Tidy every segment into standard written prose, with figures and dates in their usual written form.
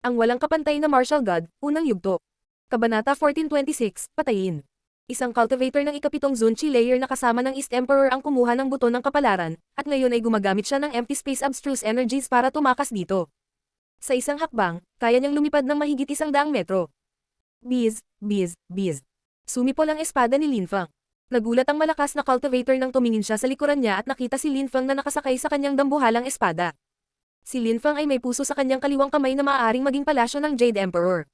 Ang walang kapantay na martial god, unang yugto. Kabanata 1426, Patayin. Isang cultivator ng ikapitong Zunchi layer na kasama ng East Emperor ang kumuha ng buto ng kapalaran, at ngayon ay gumagamit siya ng empty space abstruse energies para tumakas dito. Sa isang hakbang, kaya niyang lumipad ng mahigit 100 metro. Biz, biz, biz. Sumipol ang espada ni Linfang. Nagulat ang malakas na cultivator nang tumingin siya sa likuran niya at nakita si Linfang na nakasakay sa kanyang dambuhalang espada. Si Linfang ay may puso sa kanyang kaliwang kamay na maaaring maging palasyo ng Jade Emperor.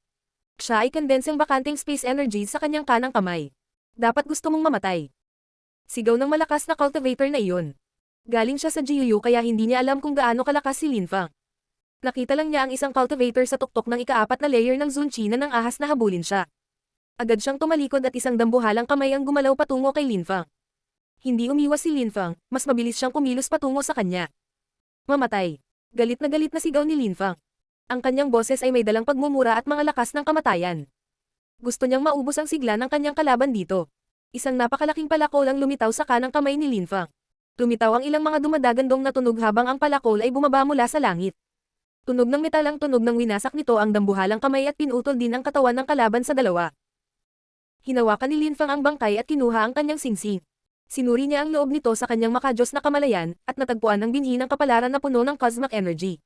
Siya ay kondenseng bakanting space energy sa kanyang kanang kamay. Dapat gusto mong mamatay. Sigaw ng malakas na cultivator na iyon. Galing siya sa Jiuyu kaya hindi niya alam kung gaano kalakas si Linfang. Nakita lang niya ang isang cultivator sa tuktok ng ikaapat na layer ng Zunchi na nang ahas na habulin siya. Agad siyang tumalikod at isang dambuhalang kamay ang gumalaw patungo kay Linfang. Hindi umiwas si Linfang, mas mabilis siyang kumilos patungo sa kanya. Mamatay. Galit na sigaw ni Linfang. Ang kanyang boses ay may dalang pagmumura at mga lakas ng kamatayan. Gusto niyang maubos ang sigla ng kanyang kalaban dito. Isang napakalaking palakol ang lumitaw sa kanang kamay ni Linfang. Lumitaw ang ilang mga dumadagandong na tunog habang ang palakol ay bumaba mula sa langit. Tunog ng metal ang tunog ng winasak nito ang dambuhalang kamay at pinutol din ang katawan ng kalaban sa dalawa. Hinawakan ni Linfang ang bangkay at kinuha ang kanyang singsing. Sinuri niya ang loob nito sa kanyang makajos na kamalayan, at natagpuan ang binhi ng kapalaran na puno ng cosmic energy.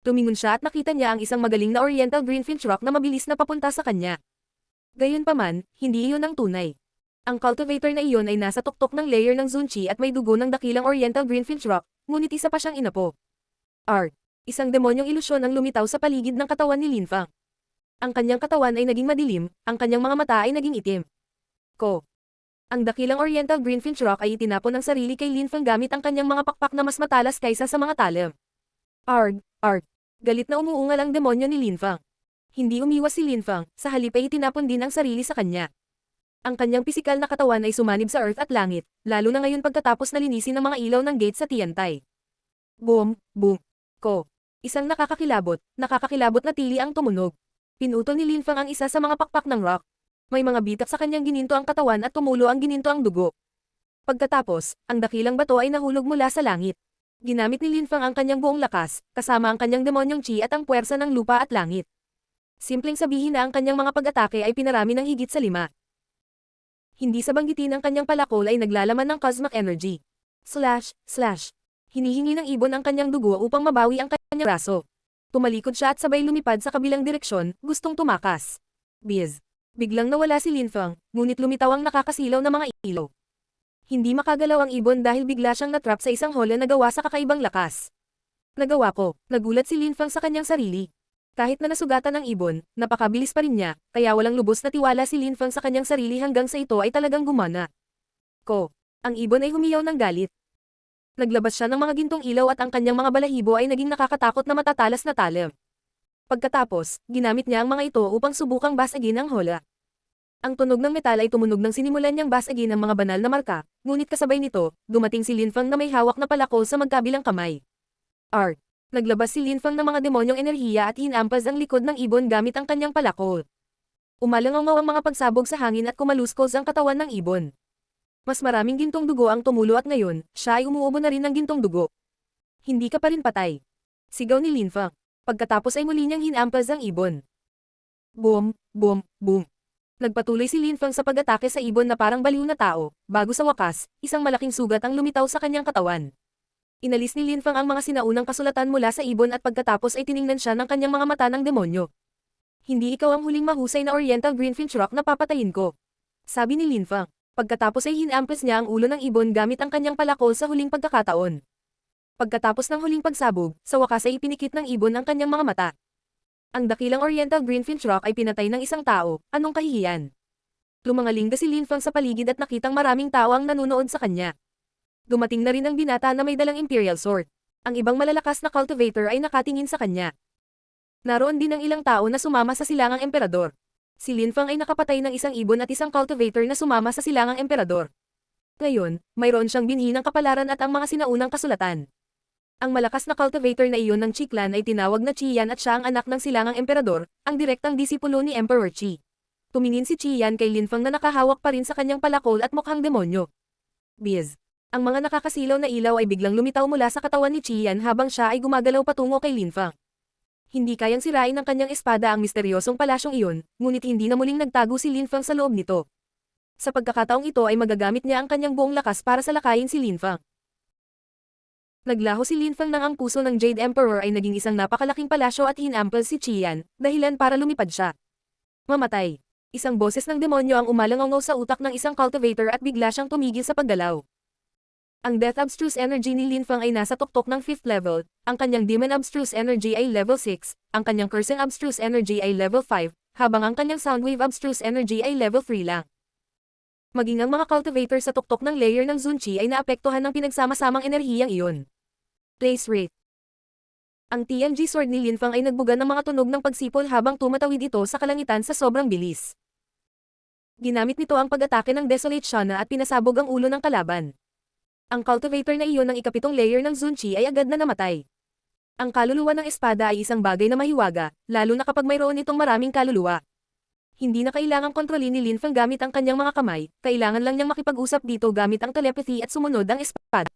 Tumingon siya at nakita niya ang isang magaling na Oriental Greenfinch Rock na mabilis na papunta sa kanya. Gayunpaman, hindi iyon ang tunay. Ang cultivator na iyon ay nasa tuktok ng layer ng Zunchi at may dugo ng dakilang Oriental Greenfinch Rock, ngunit isa pa siyang inapo. Art. Isang demonyong ilusyon ang lumitaw sa paligid ng katawan ni Linfang. Ang kanyang katawan ay naging madilim, ang kanyang mga mata ay naging itim. Ang dakilang Oriental Greenfinch Rock ay itinapon ng sarili kay Linfang gamit ang kanyang mga pakpak na mas matalas kaysa sa mga talem. Arg. Galit na umuungal ang demonyo ni Linfang. Hindi umiwas si Linfang, sa halip ay itinapon din ang sarili sa kanya. Ang kanyang pisikal na katawan ay sumanib sa earth at langit, lalo na ngayon pagkatapos na linisin ng mga ilaw ng gate sa Tiantai. Boom. Isang nakakakilabot na tili ang tumunog. Pinutol ni Linfang ang isa sa mga pakpak ng rock. May mga bitak sa kanyang gininto ang katawan at tumulo ang gininto ang dugo. Pagkatapos, ang dakilang bato ay nahulog mula sa langit. Ginamit ni Linfang ang kanyang buong lakas, kasama ang kanyang demonyong chi at ang puwersa ng lupa at langit. Simpleng sabihin na ang kanyang mga pag-atake ay pinarami ng higit sa 5. Hindi sa banggitin ang kanyang palakol ay naglalaman ng cosmic energy. Slash. Hinihingi ng ibon ang kanyang dugo upang mabawi ang kanyang braso. Tumalikod siya at sabay lumipad sa kabilang direksyon, gustong tumakas. Biz. Biglang nawala si Linfang, ngunit lumitaw ang nakakasilaw na mga ilaw. Hindi makagalaw ang ibon dahil bigla siyang natrap sa isang hole na gawa sa kakaibang lakas. Nagawa ko, nagulat si Linfang sa kanyang sarili. Kahit na nasugatan ng ibon, napakabilis pa rin niya, kaya walang lubos na tiwala si Linfang sa kanyang sarili hanggang sa ito ay talagang gumana. Ang ibon ay humiyaw ng galit. Naglabas siya ng mga gintong ilaw at ang kanyang mga balahibo ay naging nakakatakot na matatalas na talem. Pagkatapos, ginamit niya ang mga ito upang subukang basagin ang hola. Ang tunog ng metal ay tumunog ng sinimulan niyang basagin ang mga banal na marka, ngunit kasabay nito, dumating si Linfang na may hawak na palakol sa magkabilang kamay. Art. Naglabas si Linfang ng mga demonyong enerhiya at hinampas ang likod ng ibon gamit ang kanyang palakol. Umalangaw ang mga pagsabog sa hangin at kumaluskos ang katawan ng ibon. Mas maraming gintong dugo ang tumulo at ngayon, siya ay umuubo na rin ng gintong dugo. Hindi ka pa rin patay. Sigaw ni Linfang. Pagkatapos ay muli niyang hinampas ang ibon. Boom. Nagpatuloy si Linfang sa pag-atake sa ibon na parang baliw na tao, bago sa wakas, isang malaking sugat ang lumitaw sa kanyang katawan. Inalis ni Linfang ang mga sinaunang kasulatan mula sa ibon at pagkatapos ay tiningnan siya ng kanyang mga mata ng demonyo. Hindi ikaw ang huling mahusay na Oriental Greenfinch Rock na papatayin ko. Sabi ni Linfang. Pagkatapos ay hinampas niya ang ulo ng ibon gamit ang kanyang palakol sa huling pagkakataon. Pagkatapos ng huling pagsabog, sa wakas ay ipinikit ng ibon ang kanyang mga mata. Ang dakilang Oriental Greenfinch Rock ay pinatay ng isang tao, anong kahihiyan? Lumangalinga si Linfang sa paligid at nakitang maraming tao ang nanunood sa kanya. Dumating na rin ang binata na may dalang Imperial Sword. Ang ibang malalakas na cultivator ay nakatingin sa kanya. Naroon din ang ilang tao na sumama sa silangang emperador. Si Linfang ay nakapatay ng isang ibon at isang cultivator na sumama sa silangang emperador. Ngayon, mayroon siyang binhi ng kapalaran at ang mga sinaunang kasulatan. Ang malakas na cultivator na iyon ng Qi clan ay tinawag na Qiyan at siya ang anak ng silangang emperador, ang direktang disipulo ni Emperor Qi. Tumingin si Qiyan kay Linfang na nakahawak pa rin sa kanyang palakol at mukhang demonyo. Biz. Ang mga nakakasilaw na ilaw ay biglang lumitaw mula sa katawan ni Qiyan habang siya ay gumagalaw patungo kay Linfang. Hindi kayang sirain ng kanyang espada ang misteryosong palasyong iyon, ngunit hindi na muling nagtago si Lin Fang sa loob nito. Sa pagkakataong ito ay magagamit niya ang kanyang buong lakas para salakayin si Lin Fang. Naglaho si Lin Fang nang ang puso ng Jade Emperor ay naging isang napakalaking palasyo at hinampal si Qian, dahilan para lumipad siya. Mamatay. Isang boses ng demonyo ang umalangaw sa utak ng isang cultivator at bigla siyang tumigil sa paggalaw. Ang Death Abstruse Energy ni Lin Fang ay nasa tuktok ng 5th level, ang kanyang Demon Abstruse Energy ay level 6, ang kanyang Cursing Abstruse Energy ay level 5, habang ang kanyang Soundwave Abstruse Energy ay level 3 lang. Maging ang mga cultivator sa tuktok ng layer ng Zunchi ay naapektuhan ng pinagsama-samang enerhiyang iyon. Place rate. Ang TNG sword ni Lin Fang ay nagbuga ng mga tunog ng pagsipol habang tumatawid ito sa kalangitan sa sobrang bilis. Ginamit nito ang pag-atake ng Desolate Shana at pinasabog ang ulo ng kalaban. Ang cultivator na iyon ng ikapitong layer ng Zunchi ay agad na namatay. Ang kaluluwa ng espada ay isang bagay na mahiwaga, lalo na kapag mayroon itong maraming kaluluwa. Hindi na kailangang kontrolin ni Lin Fang gamit ang kanyang mga kamay, kailangan lang niyang makipag-usap dito gamit ang telepathy at sumunod ang espada.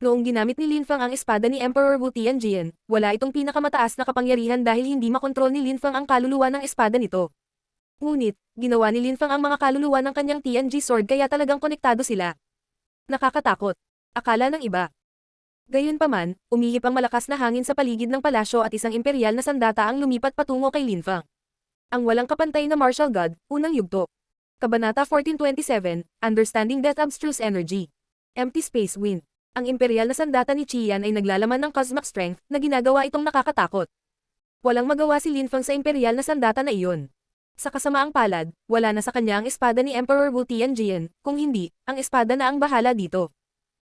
Noong ginamit ni Lin Fang ang espada ni Emperor Wu Tianjian, wala itong pinakamataas na kapangyarihan dahil hindi makontrol ni Lin Fang ang kaluluwa ng espada nito. Ngunit, ginawa ni Lin Fang ang mga kaluluwa ng kanyang TNG sword kaya talagang konektado sila. Nakakatakot. Akala ng iba. Gayunpaman, umihip ang malakas na hangin sa paligid ng palasyo at isang imperial na sandata ang lumipat patungo kay Lin Fang. Ang walang kapantay na martial god, unang yugto. Kabanata 1427, Understanding Death Abstruse Energy. Empty Space Wind. Ang imperial na sandata ni Qian ay naglalaman ng cosmic strength na ginagawa itong nakakatakot. Walang magawa si Lin Fang sa imperial na sandata na iyon. Sa kasamaang palad, wala na sa kanya ang espada ni Emperor Wu Tianjian, kung hindi, ang espada na ang bahala dito.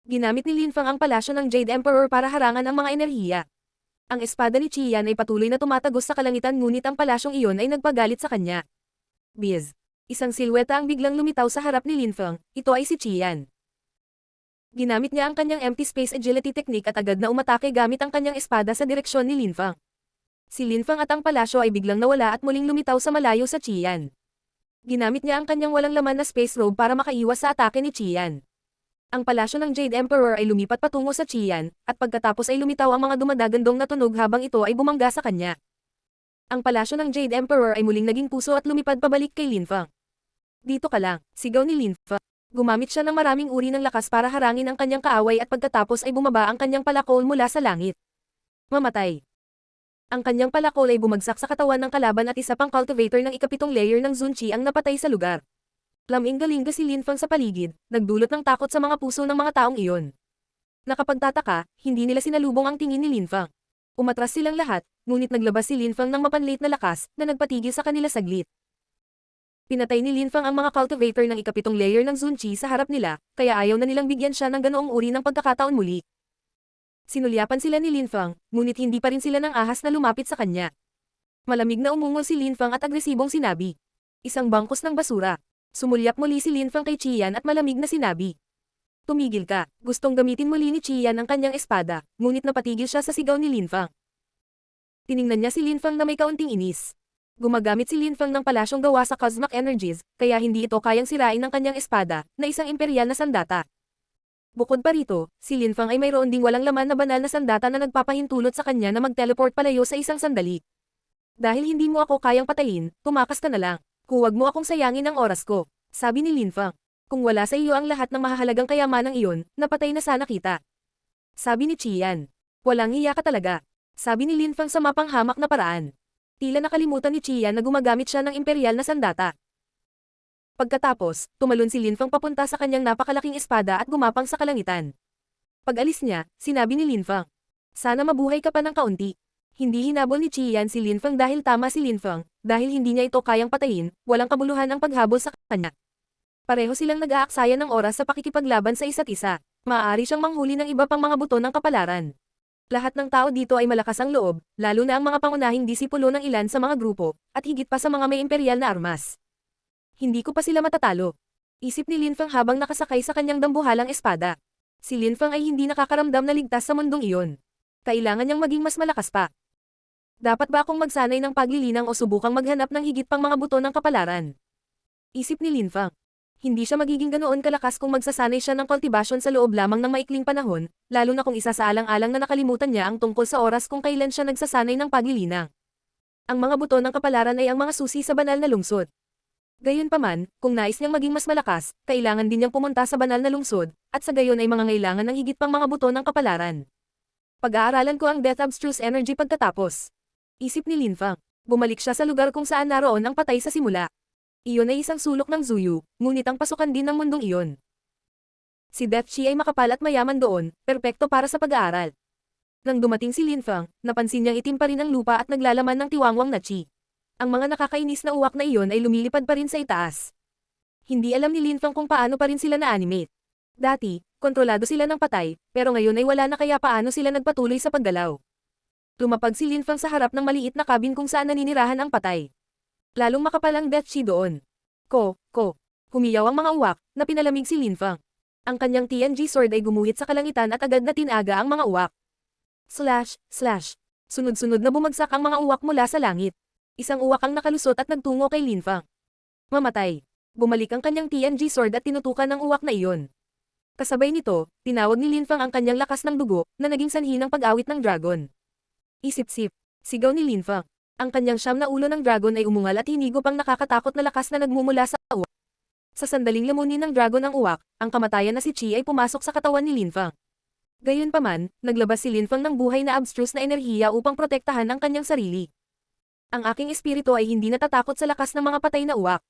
Ginamit ni Lin Fang ang palasyo ng Jade Emperor para harangan ang mga enerhiya. Ang espada ni Qian ay patuloy na tumatagos sa kalangitan ngunit ang palasyong iyon ay nagpagalit sa kanya. Biz. Isang silweta ang biglang lumitaw sa harap ni Lin Fang, ito ay si Qian. Ginamit niya ang kanyang empty space agility technique at agad na umatake gamit ang kanyang espada sa direksyon ni Lin Fang. Si Lin Fang at ang palasyo ay biglang nawala at muling lumitaw sa malayo sa Qian. Ginamit niya ang kanyang walang laman na space robe para makaiwas sa atake ni Qian. Ang palasyo ng Jade Emperor ay lumipat patungo sa Qian, at pagkatapos ay lumitaw ang mga dumadagandong na tunog habang ito ay bumangga sa kanya. Ang palasyo ng Jade Emperor ay muling naging puso at lumipad pabalik kay Lin Fang. Dito ka lang, sigaw ni Lin Fang. Gumamit siya ng maraming uri ng lakas para harangin ang kanyang kaaway at pagkatapos ay bumaba ang kanyang palakol mula sa langit. Mamatay. Ang kanyang palakol ay bumagsak sa katawan ng kalaban at isa pang cultivator ng ikapitong layer ng Zunchi ang napatay sa lugar. Laming-galinga si Lin Fang sa paligid, nagdulot ng takot sa mga puso ng mga taong iyon. Nakapagtataka, hindi nila sinalubong ang tingin ni Lin Fang. Umatras silang lahat, ngunit naglabas si Lin Fang ng mapanlit na lakas, na nagpatigil sa kanila saglit. Pinatay ni Lin Fang ang mga cultivator ng ikapitong layer ng Zunchi sa harap nila, kaya ayaw na nilang bigyan siya ng ganoong uri ng pagkakataon muli. Sinulyapan sila ni Lin Fang, ngunit hindi pa rin sila ng ahas na lumapit sa kanya. Malamig na umungol si Lin Fang at agresibong sinabi. Isang bangkos ng basura. Sumulyap muli si Lin Fang kay Qian at malamig na sinabi. Tumigil ka, gustong gamitin muli ni Qian ang kanyang espada, ngunit napatigil siya sa sigaw ni Lin Fang. Tiningnan niya si Lin Fang na may kaunting inis. Gumagamit si Lin Fang ng palasyong gawa sa cosmic energies, kaya hindi ito kayang sirain ng kanyang espada, na isang imperial na sandata. Bukod pa rito, si Lin Fang ay mayroon ding walang laman na banal na sandata na nagpapahintulot sa kanya na mag-teleport palayo sa isang sandali. Dahil hindi mo ako kayang patayin, tumakas ka na lang. Huwag mo akong sayangin ang oras ko, sabi ni Lin Fang. Kung wala sa iyo ang lahat ng mahahalagang kayamanang iyon, napatay na sana kita. Sabi ni Qian. Walang hiya ka talaga, sabi ni Lin Fang sa mapanghamak na paraan. Tila nakalimutan ni Qian na gumagamit siya ng imperial na sandata. Pagkatapos, tumalon si Lin Fang papunta sa kanyang napakalaking espada at gumapang sa kalangitan. Pag-alis niya, sinabi ni Lin Fang. Sana mabuhay ka pa ng kaunti. Hindi hinabol ni Qian si Lin Fang dahil tama si Lin Fang, dahil hindi niya ito kayang patayin, walang kabuluhan ang paghabol sa kanya. Pareho silang nag-aaksaya ng oras sa pakikipaglaban sa isa't isa. Maaari siyang manghuli ng iba pang mga buto ng kapalaran. Lahat ng tao dito ay malakas ang loob, lalo na ang mga pangunahing disipulo ng ilan sa mga grupo, at higit pa sa mga may imperial na armas. Hindi ko pa sila matatalo. Isip ni Lin Fang habang nakasakay sa kanyang dambuhalang espada. Si Lin Fang ay hindi nakakaramdam na ligtas sa mundong iyon. Kailangan niyang maging mas malakas pa. Dapat ba akong magsanay ng paglilinang o subukang maghanap ng higit pang mga buto ng kapalaran? Isip ni Lin Fang. Hindi siya magiging ganoon kalakas kung magsasanay siya ng kultibasyon sa loob lamang ng maikling panahon, lalo na kung isa sa alang-alang na nakalimutan niya ang tungkol sa oras kung kailan siya nagsasanay ng paglilinang. Ang mga buto ng kapalaran ay ang mga susi sa banal na lungsod. Gayunpaman, kung nais niyang maging mas malakas, kailangan din niyang pumunta sa banal na lungsod, at sa gayon ay mangangailangan ng higit pang mga buto ng kapalaran. Pag-aaralan ko ang Death Abstruse Energy pagkatapos. Isip ni Linfang. Bumalik siya sa lugar kung saan naroon ang patay sa simula. Iyon ay isang sulok ng Zuyu, ngunit ang pasukan din ng mundong iyon. Si Death Chi ay makapal at mayaman doon, perpekto para sa pag-aaral. Nang dumating si Linfang, napansin niyang itim pa rin ang lupa at naglalaman ng tiwangwang na chi. Ang mga nakakainis na uwak na iyon ay lumilipad pa rin sa itaas. Hindi alam ni Linfang kung paano pa rin sila na-animate. Dati, kontrolado sila ng patay, pero ngayon ay wala na kaya paano sila nagpatuloy sa paggalaw. Lumapag si Linfang sa harap ng maliit na cabin kung saan naninirahan ang patay. Lalong makapal ang Death Chi doon. Ko. Humiyaw ang mga uwak, na pinalamig si Linfang. Ang kanyang TNG sword ay gumuhit sa kalangitan at agad na tinaga ang mga uwak. Slash. Sunod-sunod na bumagsak ang mga uwak mula sa langit. Isang uwak ang nakalusot at nagtungo kay Linfang. Mamatay. Bumalik ang kanyang TNG sword at tinutukan ng uwak na iyon. Kasabay nito, tinawag ni Linfang ang kanyang lakas ng dugo, na naging sanhi ng pag-awit ng dragon. Isip-sip. Sigaw ni Linfang. Ang kanyang siyam na ulo ng dragon ay umungal at hinigop ang nakakatakot na lakas na nagmumula sa uwak. Sa sandaling lamunin ng dragon ang uwak, ang kamatayan na si Chi ay pumasok sa katawan ni Linfang. Gayunpaman, naglabas si Linfang ng buhay na abstruse na enerhiya upang protektahan ang kanyang sarili. Ang aking espiritu ay hindi natatakot sa lakas ng mga patay na uwak.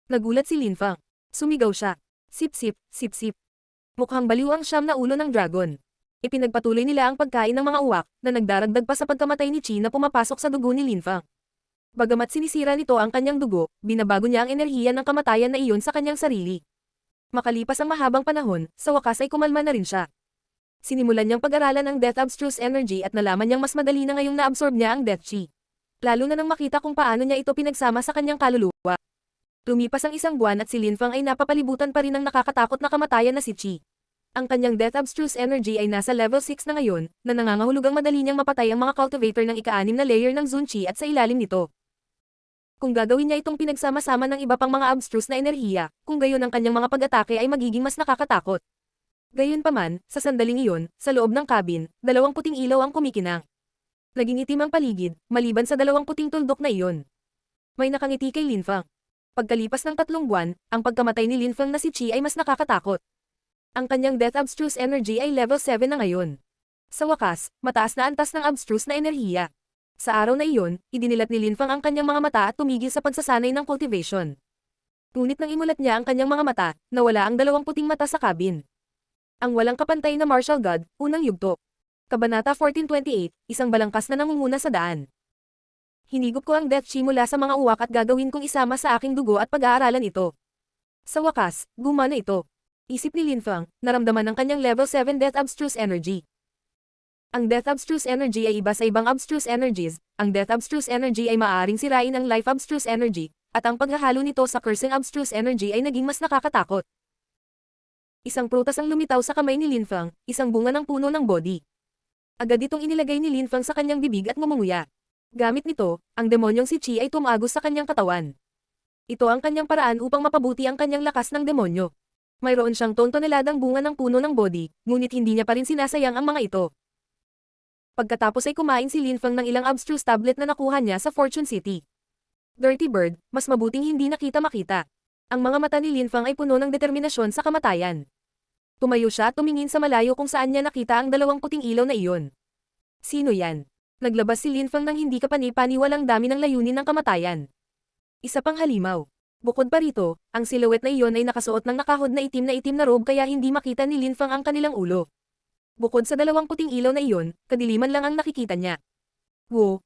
Nagulat si Linfang. Sumigaw siya. Sip-sip. Mukhang baliw ang siyam na ulo ng dragon. Ipinagpatuloy nila ang pagkain ng mga uwak, na nagdaragdag pa sa pagkamatay ni Chi na pumapasok sa dugo ni Linfang. Bagamat sinisira nito ang kanyang dugo, binabago niya ang enerhiya ng kamatayan na iyon sa kanyang sarili. Makalipas ang mahabang panahon, sa wakas ay kumalma na rin siya. Sinimulan niyang pag-aralan ang Death Abstruse Energy at nalaman niyang mas madali na ngayong na-absorb niya ang Death Chi. Lalo na nang makita kung paano niya ito pinagsama sa kanyang kaluluwa. Lumipas ang isang buwan at si Linfang ay napapalibutan pa rin ng nakakatakot na kamatayan na si Chi. Ang kanyang Death Abstruse Energy ay nasa level 6 na ngayon, na nangangahulugang madali niyang mapatay ang mga cultivator ng ika-6 na layer ng Zun Chi at sa ilalim nito. Kung gagawin niya itong pinagsama-sama ng iba pang mga abstruse na enerhiya, kung gayon ang kanyang mga pag-atake ay magiging mas nakakatakot. Gayunpaman, sa sandaling iyon, sa loob ng cabin, dalawang puting ilaw ang kumikinang. Naging itim ang paligid, maliban sa dalawang puting tuldok na iyon. May nakangiti kay Linfang. Pagkalipas ng 3 buwan, ang pagkamatay ni Linfang na si Chi ay mas nakakatakot. Ang kanyang Death Abstruse Energy ay level 7 na ngayon. Sa wakas, mataas na antas ng abstruse na enerhiya. Sa araw na iyon, idinilat ni Linfang ang kanyang mga mata at tumigil sa pagsasanay ng cultivation. Ngunit nang imulat niya ang kanyang mga mata, nawala ang dalawang puting mata sa cabin. Ang walang kapantay na martial god, unang yugto. Kabanata 1428, isang balangkas na nangunguna sa daan. Hinigop ko ang Death Chi mula sa mga uwak at gagawin kong isama sa aking dugo at pag-aaralan ito. Sa wakas, gumana ito. Isip ni Linfang, naramdaman ng kanyang level 7 Death Abstruse Energy. Ang Death Abstruse Energy ay iba sa ibang abstruse energies. Ang Death Abstruse Energy ay maaaring sirain ang Life Abstruse Energy, at ang paghahalo nito sa Cursing Abstruse Energy ay naging mas nakakatakot. Isang prutas ang lumitaw sa kamay ni Linfang, isang bunga ng puno ng body. Agad itong inilagay ni Linfang sa kanyang bibig at ngumunguya. Gamit nito, ang demonyong si Chi ay tumagos sa kanyang katawan. Ito ang kanyang paraan upang mapabuti ang kanyang lakas ng demonyo. Mayroon siyang tontoneladang bunga ng puno ng body, ngunit hindi niya pa rin sinasayang ang mga ito. Pagkatapos ay kumain si Linfang ng ilang abstruse tablet na nakuha niya sa Fortune City. Dirty Bird, mas mabuting hindi nakita-makita. Ang mga mata ni Linfang ay puno ng determinasyon sa kamatayan. Tumayo siya at tumingin sa malayo kung saan niya nakita ang dalawang puting ilaw na iyon. Sino yan? Naglabas si Linfang ng hindi kapani-paniwalang dami ng layunin ng kamatayan. Isa pang halimaw. Bukod pa rito, ang silhouette na iyon ay nakasuot ng nakahod na itim na robe kaya hindi makita ni Linfang ang kanilang ulo. Bukod sa dalawang puting ilaw na iyon, kadiliman lang ang nakikita niya. Wo.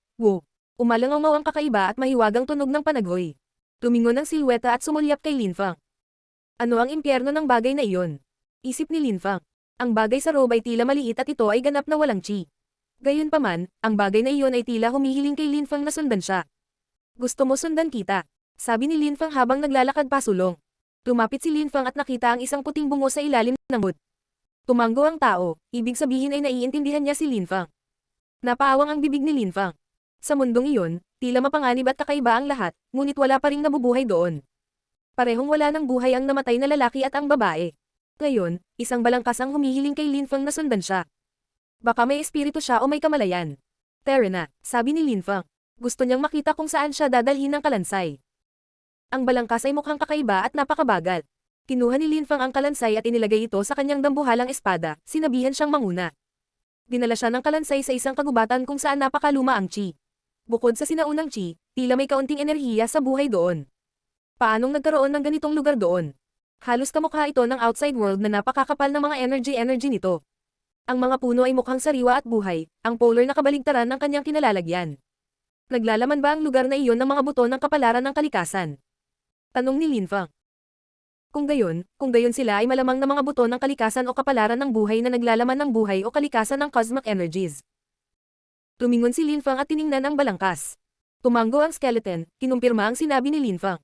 Umalangaw ang kakaiba at mahiwagang tunog ng panaghoy. Tumingon ang silhouette at sumulyap kay Linfang. Ano ang impyerno ng bagay na iyon? Isip ni Linfang. Ang bagay sa robe ay tila maliit at ito ay ganap na walang chi. Gayunpaman, ang bagay na iyon ay tila humihiling kay Linfang na sundan siya. Gusto mo sundan kita? Sabi ni Linfang habang naglalakad pasulong. Lumapit si Linfang at nakita ang isang puting bungo sa ilalim ng hood. Tumango ang tao, ibig sabihin ay naiintindihan niya si Linfang. Napaawang ang bibig ni Linfang. Sa mundong iyon, tila mapanganib at kakaiba ang lahat, ngunit wala pa ring nabubuhay doon. Parehong wala ng buhay ang namatay na lalaki at ang babae. Ngayon, isang balangkas ang humihiling kay Lin Feng na sundan siya. Baka may espiritu siya o may kamalayan. Tara na, sabi ni Lin Feng. Gusto niyang makita kung saan siya dadalhin ng kalansay. Ang balangkas ay mukhang kakaiba at napakabagal. Kinuha ni Lin Feng ang kalansay at inilagay ito sa kanyang dambuhalang espada, sinabihan siyang manguna. Dinala siya ng kalansay sa isang kagubatan kung saan napakaluma ang chi. Bukod sa sinaunang chi, tila may kaunting enerhiya sa buhay doon. Paanong nagkaroon ng ganitong lugar doon? Halos kamukha ito ng outside world na napakakapal ng mga energy nito. Ang mga puno ay mukhang sariwa at buhay, ang polar na kabaligtaran ng kanyang kinalalagyan. Naglalaman ba ang lugar na iyon ng mga buto ng kapalaran ng kalikasan? Tanong ni Lin Feng. Kung gayon sila ay malamang na mga buto ng kalikasan o kapalaran ng buhay na naglalaman ng buhay o kalikasan ng cosmic energies. Tumingon si Lin Feng at tiningnan ang balangkas. Tumango ang skeleton, kinumpirma ang sinabi ni Lin Feng.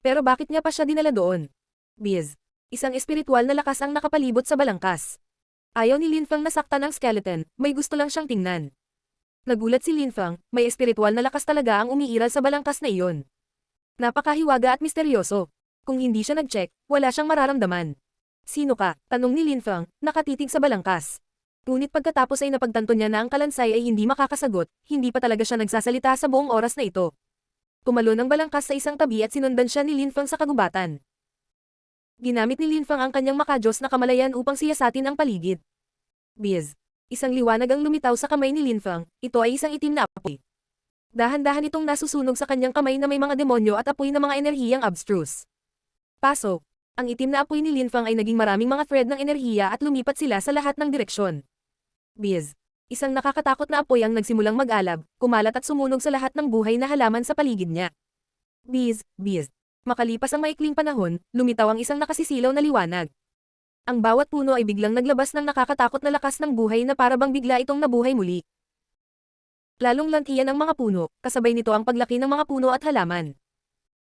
Pero bakit niya pa siya dinala doon? Biz. Isang espiritual na lakas ang nakapalibot sa balangkas. Ayaw ni Lin Feng nasaktan ang skeleton, may gusto lang siyang tingnan. Nagulat si Lin Feng, may espiritual na lakas talaga ang umiiral sa balangkas na iyon. Napakahiwaga at misteryoso. Kung hindi siya nag-check, wala siyang mararamdaman. Sino ka? Tanong ni Lin Feng, nakatitig sa balangkas. Ngunit pagkatapos ay napagtanto niya na ang kalansay ay hindi makakasagot, hindi pa talaga siya nagsasalita sa buong oras na ito. Tumalon ang balangkas sa isang tabi at sinundan siya ni Lin Feng sa kagubatan. Ginamit ni Lin Feng ang kanyang makajos na kamalayan upang siyasatin ang paligid. Biz. Isang liwanag ang lumitaw sa kamay ni Lin Feng, ito ay isang itim na apoy. Dahan-dahan itong nasusunog sa kanyang kamay na may mga demonyo at apoy na mga enerhiyang abstruse. Pasok. Ang itim na apoy ni Lin Feng ay naging maraming mga thread ng enerhiya at lumipat sila sa lahat ng direksyon. Biz. Isang nakakatakot na apoy ang nagsimulang mag-alab, kumalat at sumunog sa lahat ng buhay na halaman sa paligid niya. Biz. Makalipas ang maikling panahon, lumitaw ang isang nakasisilaw na liwanag. Ang bawat puno ay biglang naglabas ng nakakatakot na lakas ng buhay na para bang bigla itong nabuhay muli. Lalong lantian ang mga puno, kasabay nito ang paglaki ng mga puno at halaman.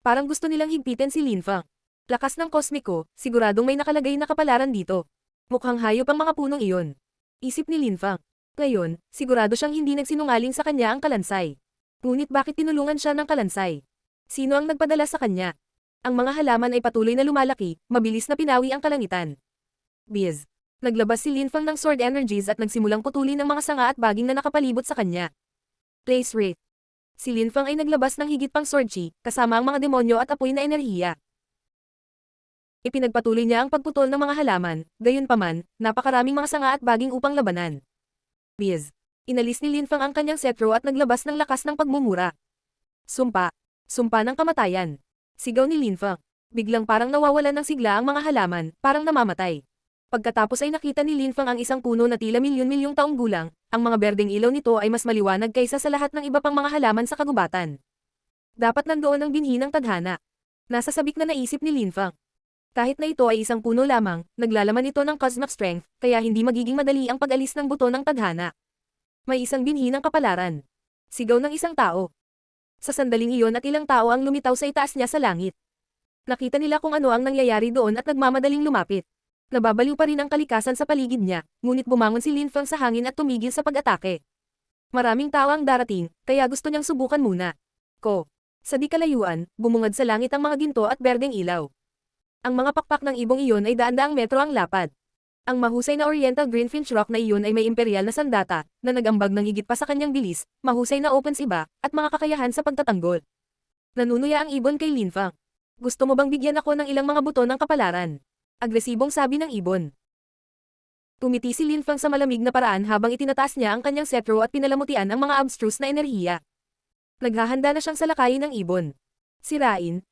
Parang gusto nilang higpitin si Lin Feng. Lakas ng kosmiko, siguradong may nakalagay na kapalaran dito. Mukhang hayop ang mga punong iyon. Isip ni Lin Feng. Ngayon, sigurado siyang hindi nagsinungaling sa kanya ang kalansay. Ngunit bakit tinulungan siya ng kalansay? Sino ang nagpadala sa kanya? Ang mga halaman ay patuloy na lumalaki, mabilis na pinawi ang kalangitan. Biz. Naglabas si Lin Feng ng sword energies at nagsimulang putulin ang mga sanga at baging na nakapalibot sa kanya. Place rate. Si Lin Feng ay naglabas ng higit pang sword chi, kasama ang mga demonyo at apoy na enerhiya. Ipinagpatuloy niya ang pagputol ng mga halaman, gayunpaman, napakaraming mga sanga at baging upang labanan. Biz. Inalis ni Lin Feng ang kanyang setro at naglabas ng lakas ng pagmumura. Sumpa. Sumpa ng kamatayan. Sigaw ni Lin Feng. Biglang parang nawawalan ng sigla ang mga halaman, parang namamatay. Pagkatapos ay nakita ni Lin Feng ang isang puno na tila milyon-milyong taong gulang, ang mga berdeng ilaw nito ay mas maliwanag kaysa sa lahat ng iba pang mga halaman sa kagubatan. Dapat nandoon ang binhi ng tadhana. Nasa sabik na naisip ni Lin Feng. Kahit na ito ay isang puno lamang, naglalaman ito ng cosmic strength, kaya hindi magiging madali ang pag-alis ng buto ng tadhana. May isang binhi ng kapalaran. Sigaw ng isang tao. Sa sandaling iyon at ilang tao ang lumitaw sa itaas niya sa langit. Nakita nila kung ano ang nangyayari doon at nagmamadaling lumapit. Nababaliw pa rin ang kalikasan sa paligid niya, ngunit bumangon si Lin Feng sa hangin at tumigil sa pag-atake. Maraming tao ang darating, kaya gusto niyang subukan muna. Sa di kalayuan, bumungad sa langit ang mga ginto at berdeng ilaw. Ang mga pakpak ng ibong iyon ay daan-daang metro ang lapad. Ang mahusay na Oriental Greenfinch Rock na iyon ay may imperial na sandata, na nag-ambag ng higit pa sa kanyang bilis, mahusay na opens iba, at mga kakayahan sa pagtatanggol. Nanunuya ang ibon kay Lin Feng. Gusto mo bang bigyan ako ng ilang mga buto ng kapalaran? Agresibong sabi ng ibon. Tumiti si Lin Feng sa malamig na paraan habang itinataas niya ang kanyang setro at pinalamutian ang mga abstruse na enerhiya. Naghahanda na siyang salakayin ng ibon. Sirain.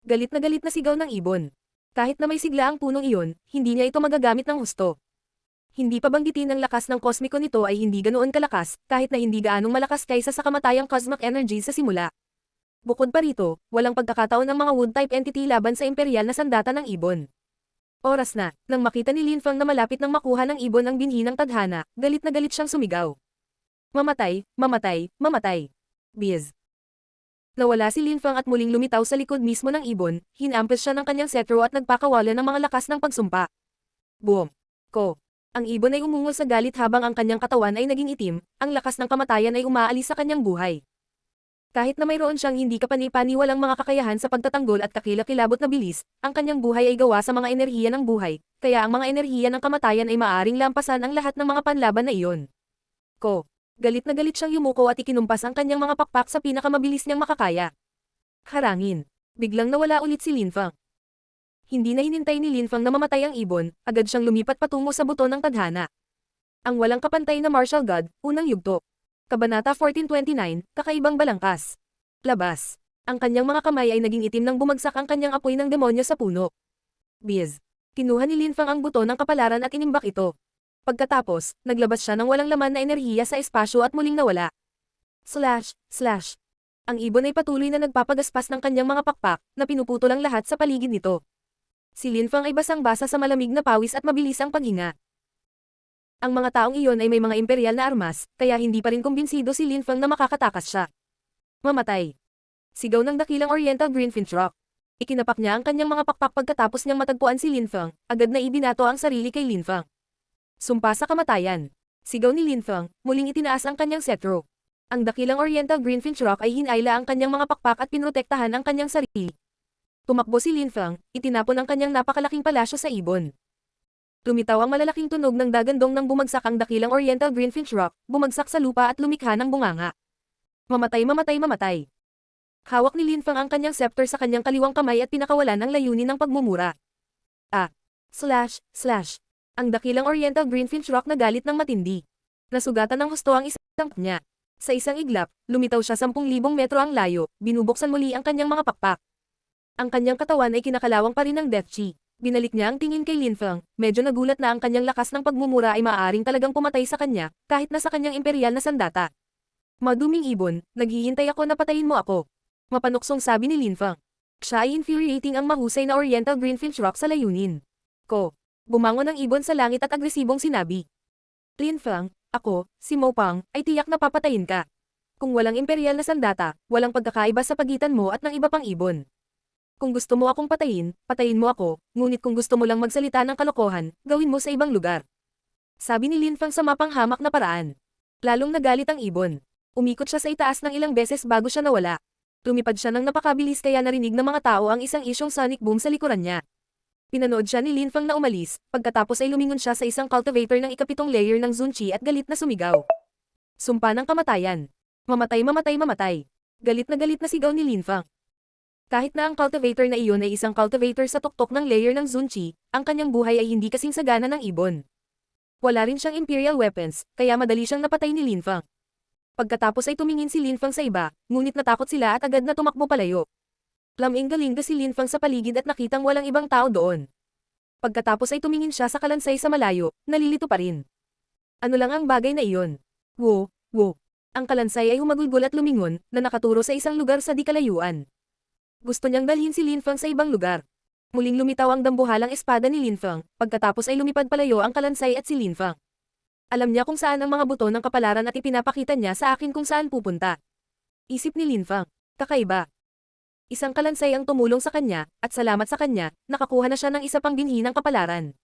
Galit na sigaw ng ibon. Kahit na may sigla ang punong iyon, hindi niya ito magagamit ng husto. Hindi pa banggitin ang lakas ng kosmiko nito ay hindi ganoon kalakas, kahit na hindi gaanong malakas kaysa sa kamatayang cosmic energy sa simula. Bukod pa rito, walang pagkakataon ng mga wood-type entity laban sa imperial na sandata ng ibon. Oras na, nang makita ni Lin Feng na malapit nang makuha ng ibon ang binhi ng tadhana, galit na galit siyang sumigaw. Mamatay. Biz. Nawala si Lin Feng at muling lumitaw sa likod mismo ng ibon, hinampes siya ng kanyang setro at nagpakawalan ng mga lakas ng pagsumpa. Boom! Ang ibon ay umungol sa galit habang ang kanyang katawan ay naging itim, ang lakas ng kamatayan ay umaalis sa kanyang buhay. Kahit na mayroon siyang hindi kapani-paniwalang mga kakayahan sa pagtatanggol at kakilakilabot na bilis, ang kanyang buhay ay gawa sa mga enerhiya ng buhay, kaya ang mga enerhiya ng kamatayan ay maaaring lampasan ang lahat ng mga panlaban na iyon. Galit na galit siyang yumuko at ikinumpas ang kanyang mga pakpak sa pinakamabilis niyang makakaya. Harangin. Biglang nawala ulit si Linfang. Hindi na hinintay ni Linfang na mamatay ang ibon, agad siyang lumipat patungo sa buto ng tadhana. Ang walang kapantay na martial god, unang yugto. Kabanata 1429, Kakaibang Balangkas. Labas. Ang kanyang mga kamay ay naging itim nang bumagsak ang kanyang apoy ng demonyo sa puno. Biz. Kinuha ni Linfang ang buto ng kapalaran at inimbak ito. Pagkatapos, naglabas siya ng walang laman na enerhiya sa espasyo at muling nawala. Slash, slash. Ang ibon ay patuloy na nagpapagaspas ng kanyang mga pakpak, na pinuputol ang lahat sa paligid nito. Si Linfang ay basang-basa sa malamig na pawis at mabilis ang paghinga. Ang mga taong iyon ay may mga imperial na armas, kaya hindi pa rin kumbinsido si Linfang na makakatakas siya. Mamatay. Sigaw ng dakilang Oriental Greenfinch Rock. Ikinapak niya ang kanyang mga pakpak pagkatapos niyang matagpuan si Linfang, agad na ibinato ang sarili kay Linfang. Sumpa sa kamatayan. Sigaw ni Linfang, muling itinaas ang kanyang cetro. Ang dakilang Oriental Greenfinch Rock ay hinayla ang kanyang mga pakpak at pinrotektahan ang kanyang sarili. Tumakbo si Linfang, itinapon ang kanyang napakalaking palasyo sa ibon. Lumitaw ang malalaking tunog ng dagandong nang bumagsak ang dakilang Oriental Greenfinch Rock, bumagsak sa lupa at lumikha ng bunganga. Mamatay mamatay mamatay. Hawak ni Linfang ang kanyang scepter sa kanyang kaliwang kamay at pinakawalan ang layunin ng pagmumura. Slash, slash. Ang dakilang Oriental Greenfinch Rock nagalit ng matindi. Nasugatan ng husto ang isang niya. Sa isang iglap, lumitaw siya 10,000 metro ang layo, binubuksan muli ang kanyang mga pakpak. Ang kanyang katawan ay kinakalawang pa rin ng Death Chi. Binalik niya ang tingin kay Linfang, medyo nagulat na ang kanyang lakas ng pagmumura ay maaaring talagang pumatay sa kanya, kahit na sa kanyang imperial na sandata. Maduming ibon, naghihintay ako na patayin mo ako. Mapanuksong sabi ni Linfang. Siya ay infuriating ang mahusay na Oriental Greenfinch Rock sa layunin. Bumangon ang ibon sa langit at agresibong sinabi. Linfang, ako, si Mo Pang, ay tiyak na papatayin ka. Kung walang imperial na sandata, walang pagkakaiba sa pagitan mo at ng iba pang ibon. Kung gusto mo akong patayin, patayin mo ako, ngunit kung gusto mo lang magsalita ng kalokohan, gawin mo sa ibang lugar. Sabi ni Linfang sa mapanghamak na paraan. Lalong nagalit ang ibon. Umikot siya sa itaas ng ilang beses bago siya nawala. Lumipad siya ng napakabilis kaya narinig ng mga tao ang isang isyong sonic boom sa likuran niya. Pinanood siya ni Linfang na umalis, pagkatapos ay lumingon siya sa isang cultivator ng ikapitong layer ng Zunchi at galit na sumigaw. Sumpa ng kamatayan. Mamatay mamatay mamatay. Galit na sigaw ni Linfang. Kahit na ang cultivator na iyon ay isang cultivator sa tuktok ng layer ng Zunchi, ang kanyang buhay ay hindi kasing sagana ng ibon. Wala rin siyang imperial weapons, kaya madali siyang napatay ni Linfang. Pagkatapos ay tumingin si Linfang sa iba, ngunit natakot sila at agad na tumakbo palayo. Laming-galinga si Linfang sa paligid at nakitang walang ibang tao doon. Pagkatapos ay tumingin siya sa kalansay sa malayo, nalilito pa rin. Ano lang ang bagay na iyon? Wo. Ang kalansay ay humagulgol at lumingon, na nakaturo sa isang lugar sa di kalayuan. Gusto niyang dalhin si Linfang sa ibang lugar. Muling lumitaw ang dambuhalang espada ni Linfang, pagkatapos ay lumipad palayo ang kalansay at si Linfang. Alam niya kung saan ang mga buto ng kapalaran at ipinapakita niya sa akin kung saan pupunta. Isip ni Linfang, kakaiba. Isang kalansay ang tumulong sa kanya, at salamat sa kanya, nakakuha na siya ng isa pang binhi ng kapalaran.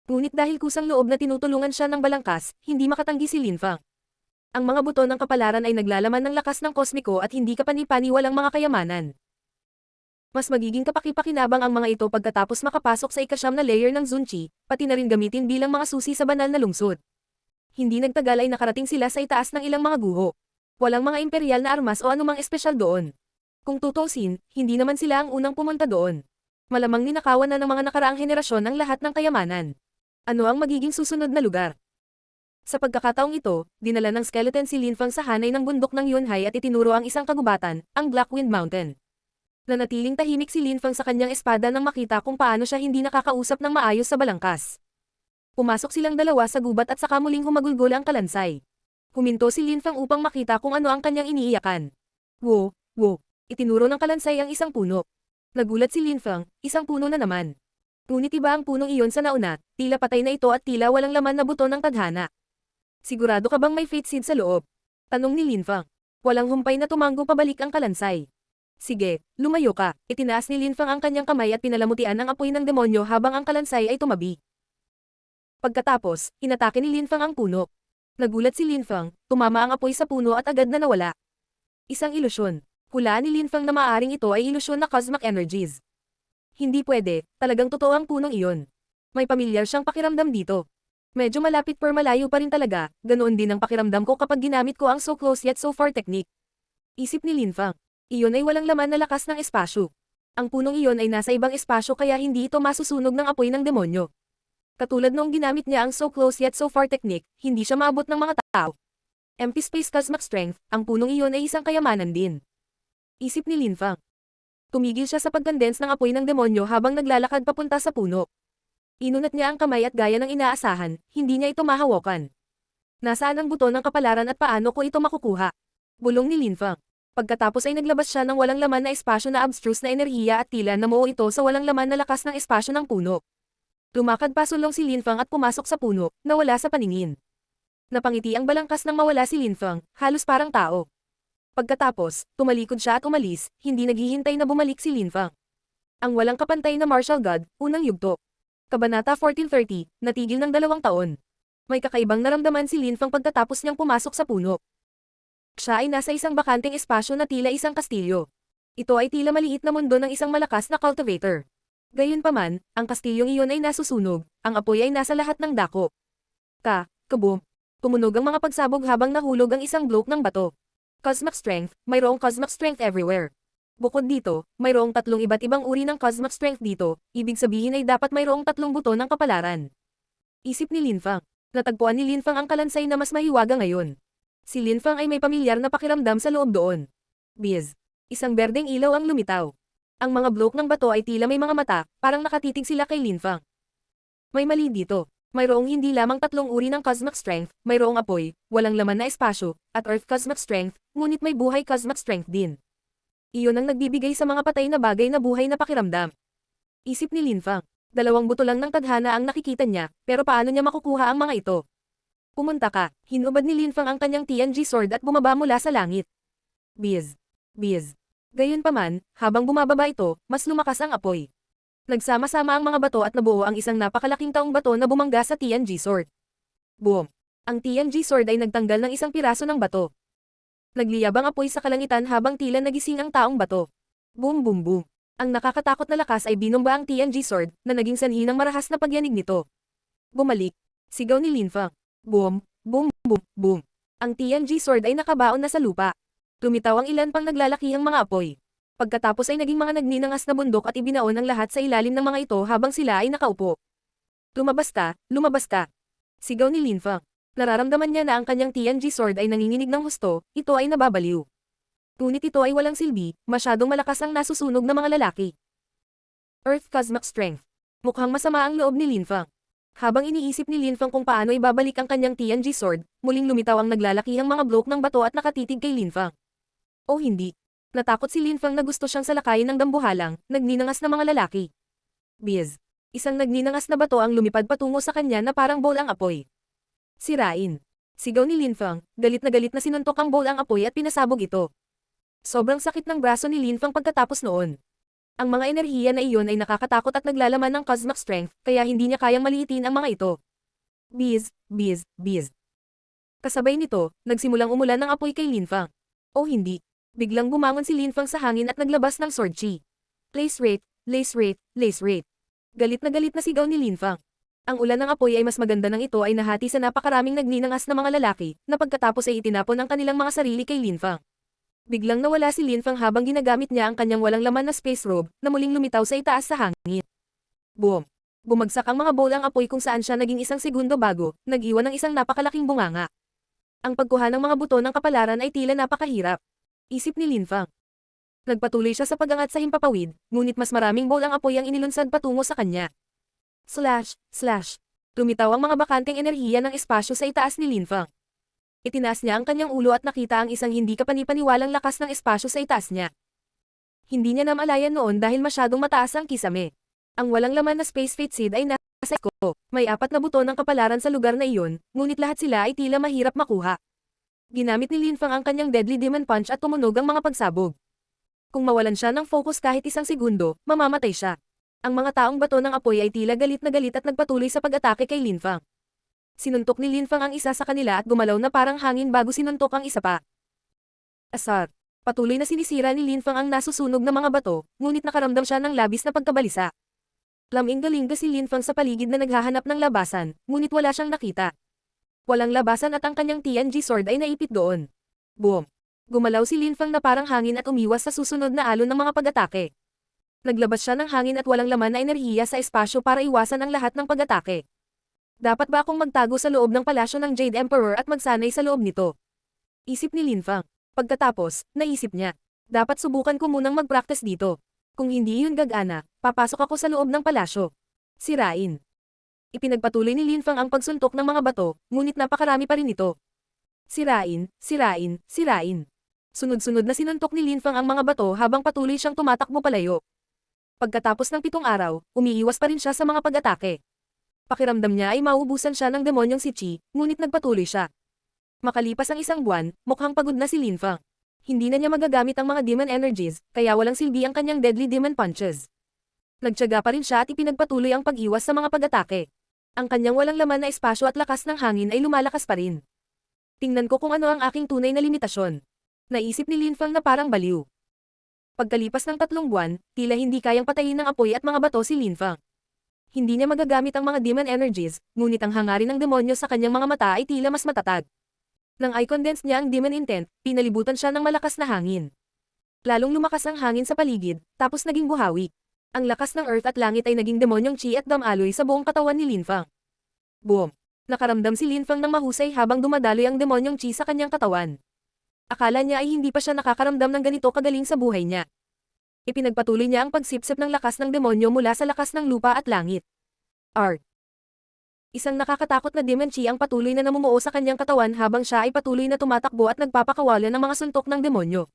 Ngunit dahil kusang loob na tinutulungan siya ng balangkas, hindi makatanggi si Linfang. Ang mga buto ng kapalaran ay naglalaman ng lakas ng kosmiko at hindi kapani-paniwalang mga kayamanan. Mas magiging kapaki-pakinabang ang mga ito pagkatapos makapasok sa ikasyam na layer ng Zunchi, pati na rin gamitin bilang mga susi sa banal na lungsod. Hindi nagtagal ay nakarating sila sa itaas ng ilang mga guho. Walang mga imperial na armas o anumang espesyal doon. Kung tutusin, hindi naman sila ang unang pumunta doon. Malamang ninakawan na ng mga nakaraang henerasyon ang lahat ng kayamanan. Ano ang magiging susunod na lugar? Sa pagkakataong ito, dinala ng skeleton si Linfang sa hanay ng bundok ng Yunhai at itinuro ang isang kagubatan, ang Blackwind Mountain. Nanatiling tahimik si Linfang sa kanyang espada nang makita kung paano siya hindi nakakausap ng maayos sa balangkas. Pumasok silang dalawa sa gubat at saka muling humagulgol ang kalansay. Huminto si Linfang upang makita kung ano ang kanyang iniiyakan. Wo. Itinuro ng kalansay ang isang puno. Nagulat si Linfang, isang puno na naman. Ngunit iba ang punong iyon sa nauna, tila patay na ito at tila walang laman na buto ng tadhana. Sigurado ka bang may fate seed sa loob? Tanong ni Linfang. Walang humpay na tumango pabalik ang kalansay. Sige, lumayo ka. Itinaas ni Linfang ang kanyang kamay at pinalamutian ang apoy ng demonyo habang ang kalansay ay tumabi. Pagkatapos, inatake ni Linfang ang puno. Nagulat si Linfang, tumama ang apoy sa puno at agad na nawala. Isang ilusyon. Hulaan ni Linfang na maaaring ito ay ilusyon na cosmic energies. Hindi pwede, talagang totoo ang punong iyon. May pamilyar siyang pakiramdam dito. Medyo malapit pero malayo pa rin talaga, ganoon din ang pakiramdam ko kapag ginamit ko ang so close yet so far technique. Isip ni Linfang. Iyon ay walang laman na lakas ng espasyo. Ang punong iyon ay nasa ibang espasyo kaya hindi ito masusunog ng apoy ng demonyo. Katulad noong ginamit niya ang so close yet so far technique, hindi siya maabot ng mga tao. Empty space cosmic strength, ang punong iyon ay isang kayamanan din. Isip ni Linfang. Tumigil siya sa pagkondense ng apoy ng demonyo habang naglalakad papunta sa puno. Inunat niya ang kamay at gaya ng inaasahan, hindi niya ito mahawakan. Nasaan ang buto ng kapalaran at paano ko ito makukuha? Bulong ni Linfang. Pagkatapos ay naglabas siya ng walang laman na espasyo na abstruse na enerhiya at tila namuo ito sa walang laman na lakas ng espasyo ng puno. Lumakad pasulong si Linfang at pumasok sa puno, nawala sa paningin. Napangiti ang balangkas nang mawala si Linfang, halos parang tao. Pagkatapos, tumalikod siya at umalis, hindi naghihintay na bumalik si Linfang. Ang walang kapantay na martial god, unang yugto. Kabanata 1430, natigil ng 2 taon. May kakaibang naramdaman si Linfang pagkatapos niyang pumasok sa puno. Siya ay nasa isang bakanteng espasyo na tila isang kastilyo. Ito ay tila maliit na mundo ng isang malakas na cultivator. Gayunpaman, ang kastilyong iyon ay nasusunog, ang apoy ay nasa lahat ng dako. Kaboom! Tumunog ang mga pagsabog habang nahulog ang isang bloke ng bato. Cosmic strength, mayroong cosmic strength everywhere. Bukod dito, mayroong 3 iba't ibang uri ng cosmic strength dito, ibig sabihin ay dapat mayroong 3 buto ng kapalaran. Isip ni Linfang. Natagpuan ni Linfang ang kalansay na mas mahiwaga ngayon. Si Linfang ay may pamilyar na pakiramdam sa loob doon. Biz. Isang berdeng ilaw ang lumitaw. Ang mga bloke ng bato ay tila may mga mata, parang nakatitig sila kay Linfang. May mali dito. Mayroong hindi lamang 3 uri ng cosmic strength, mayroong apoy, walang laman na espasyo, at earth cosmic strength, ngunit may buhay cosmic strength din. Iyon ang nagbibigay sa mga patay na bagay na buhay na pakiramdam. Isip ni Linfang. 2 buto lang ng tadhana ang nakikita niya, pero paano niya makukuha ang mga ito? Pumunta ka, hinubad ni Linfang ang kanyang TNG sword at bumaba mula sa langit. Biz. Biz. Gayunpaman, habang bumababa ito, mas lumakas ang apoy. Nagsama-sama ang mga bato at nabuo ang isang napakalaking taong bato na bumangga sa TNG sword. Boom! Ang TNG sword ay nagtanggal ng isang piraso ng bato. Nagliyab ang apoy sa kalangitan habang tila nagising ang taong bato. Boom boom boom! Ang nakakatakot na lakas ay binomba ang TNG sword, na naging sanhi ng marahas na pagyanig nito. Bumalik! Sigaw ni Linfang. Boom! Boom boom boom! Ang TNG sword ay nakabaon na sa lupa. Lumitaw ang ilan pang naglalakihang mga apoy. Pagkatapos ay naging mga nagninangas na bundok at ibinaon ang lahat sa ilalim ng mga ito habang sila ay nakaupo. Lumabas ka, lumabas ka! Sigaw ni Linfang. Nararamdaman niya na ang kanyang TNG sword ay nanginginig ng husto, ito ay nababaliw. Ngunit ito ay walang silbi, masyadong malakas ang nasusunog na mga lalaki. Earth Cosmic Strength. Mukhang masama ang loob ni Linfang. Habang iniisip ni Linfang kung paano ibabalik ang kanyang TNG sword, muling lumitaw ang naglalakihang mga bloke ng bato at nakatitig kay Linfang. O hindi. Natakot si Linfang na gusto siyang salakayin ng dambuhalang, nagninangas na mga lalaki. Biz. Isang nagninangas na bato ang lumipad patungo sa kanya na parang bowl ang apoy. Sirain. Sigaw ni Linfang, galit na sinuntok ang bowl ang apoy at pinasabog ito. Sobrang sakit ng braso ni Linfang pagkatapos noon. Ang mga enerhiya na iyon ay nakakatakot at naglalaman ng cosmic strength, kaya hindi niya kayang maliitin ang mga ito. Biz, biz, biz. Kasabay nito, nagsimulang umulan ng apoy kay Linfang. O hindi. Biglang bumangon si Linfang sa hangin at naglabas ng sword chi. Lace rate, lace rate, lace rate. Galit na sigaw ni Linfang. Ang ulan ng apoy ay mas maganda nang ito ay nahati sa napakaraming nagninangas na mga lalaki, na pagkatapos ay itinapon ang kanilang mga sarili kay Linfang. Biglang nawala si Linfang habang ginagamit niya ang kanyang walang laman na space robe, na muling lumitaw sa itaas sa hangin. Boom! Bumagsak ang mga bowl ang apoy kung saan siya naging isang segundo bago, nag-iwan ng isang napakalaking bunganga. Ang pagkuha ng mga buto ng kapalaran ay tila napakahirap. Isip ni Linfang. Nagpatuloy siya sa pag-angat sa himpapawid, ngunit mas maraming bowl ang apoy ang inilunsad patungo sa kanya. Slash, slash. Lumitaw ang mga bakanteng enerhiya ng espasyo sa itaas ni Linfang. Itinaas niya ang kanyang ulo at nakita ang isang hindi kapanipaniwalang lakas ng espasyo sa itaas niya. Hindi niya namalayan noon dahil masyadong mataas ang kisame. Ang walang laman na space fate seed ay nasa ko. May 4 na buto ng kapalaran sa lugar na iyon, ngunit lahat sila ay tila mahirap makuha. Ginamit ni Linfang ang kanyang deadly demon punch at tumunog ang mga pagsabog. Kung mawalan siya ng focus kahit isang segundo, mamamatay siya. Ang mga taong bato ng apoy ay tila galit na galit at nagpatuloy sa pag-atake kay Linfang. Sinuntok ni Linfang ang isa sa kanila at gumalaw na parang hangin bago sinuntok ang isa pa. Asar. Patuloy na sinisira ni Linfang ang nasusunog na mga bato, ngunit nakaramdam siya ng labis na pagkabalisa. Laming-galing si Linfang sa paligid na naghahanap ng labasan, ngunit wala siyang nakita. Walang labasan at ang kanyang TNG sword ay naipit doon. Boom! Gumalaw si Linfang na parang hangin at umiwas sa susunod na alon ng mga pag-atake. Naglabas siya ng hangin at walang laman na enerhiya sa espasyo para iwasan ang lahat ng pag-atake. Dapat ba akong magtago sa loob ng palasyo ng Jade Emperor at magsanay sa loob nito? Isip ni Linfang. Pagkatapos, naisip niya. Dapat subukan ko munang mag-practice dito. Kung hindi yun gagana, papasok ako sa loob ng palasyo. Sirain. Ipinagpatuloy ni Linfang ang pagsuntok ng mga bato, ngunit napakarami pa rin ito. Sirain, sirain, sirain. Sunod-sunod na sinuntok ni Linfang ang mga bato habang patuloy siyang tumatakbo palayo. Pagkatapos ng 7 araw, umiiwas pa rin siya sa mga pag-atake. Pakiramdam niya ay mauubusan siya ng demonyong si Chi, ngunit nagpatuloy siya. Makalipas ang 1 buwan, mukhang pagod na si Linfang. Hindi na niya magagamit ang mga demon energies, kaya walang silbi ang kanyang deadly demon punches. Nagtiyaga pa rin siya at ipinagpatuloy ang pag-iwas sa mga pag-atake. Ang kanyang walang laman na espasyo at lakas ng hangin ay lumalakas pa rin. Tingnan ko kung ano ang aking tunay na limitasyon. Naisip ni Linfang na parang baliw. Pagkalipas ng 3 buwan, tila hindi kayang patayin ng apoy at mga bato si Linfang. Hindi niya magagamit ang mga demon energies, ngunit ang hangarin ng demonyo sa kanyang mga mata ay tila mas matatag. Nang i-condense niya ang demon intent, pinalibutan siya ng malakas na hangin. Lalong lumakas ang hangin sa paligid, tapos naging buhawi. Ang lakas ng earth at langit ay naging demonyong chi at damaloy sa buong katawan ni Linfang. Boom! Nakaramdam si Linfang ng mahusay habang dumadaloy ang demonyong chi sa kanyang katawan. Akala niya ay hindi pa siya nakakaramdam ng ganito kagaling sa buhay niya. Ipinagpatuloy niya ang pagsipsip ng lakas ng demonyo mula sa lakas ng lupa at langit. Art. Isang nakakatakot na demon chi ang patuloy na namumuo sa kanyang katawan habang siya ay patuloy na tumatakbo at nagpapakawalan ng mga suntok ng demonyo.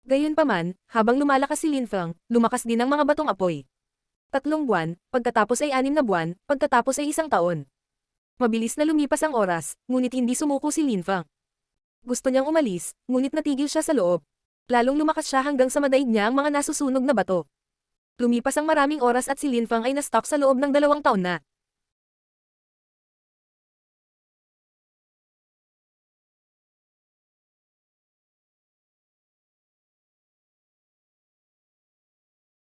Gayunpaman, habang lumalakas si Linfang, lumakas din ang mga batong apoy. 3 buwan, pagkatapos ay 6 na buwan, pagkatapos ay 1 taon. Mabilis na lumipas ang oras, ngunit hindi sumuko si Linfang. Gusto niyang umalis, ngunit natigil siya sa loob. Lalong lumakas siya hanggang sa madaig niya ang mga nasusunog na bato. Lumipas ang maraming oras at si Linfang ay na-stuck sa loob ng 2 taon na.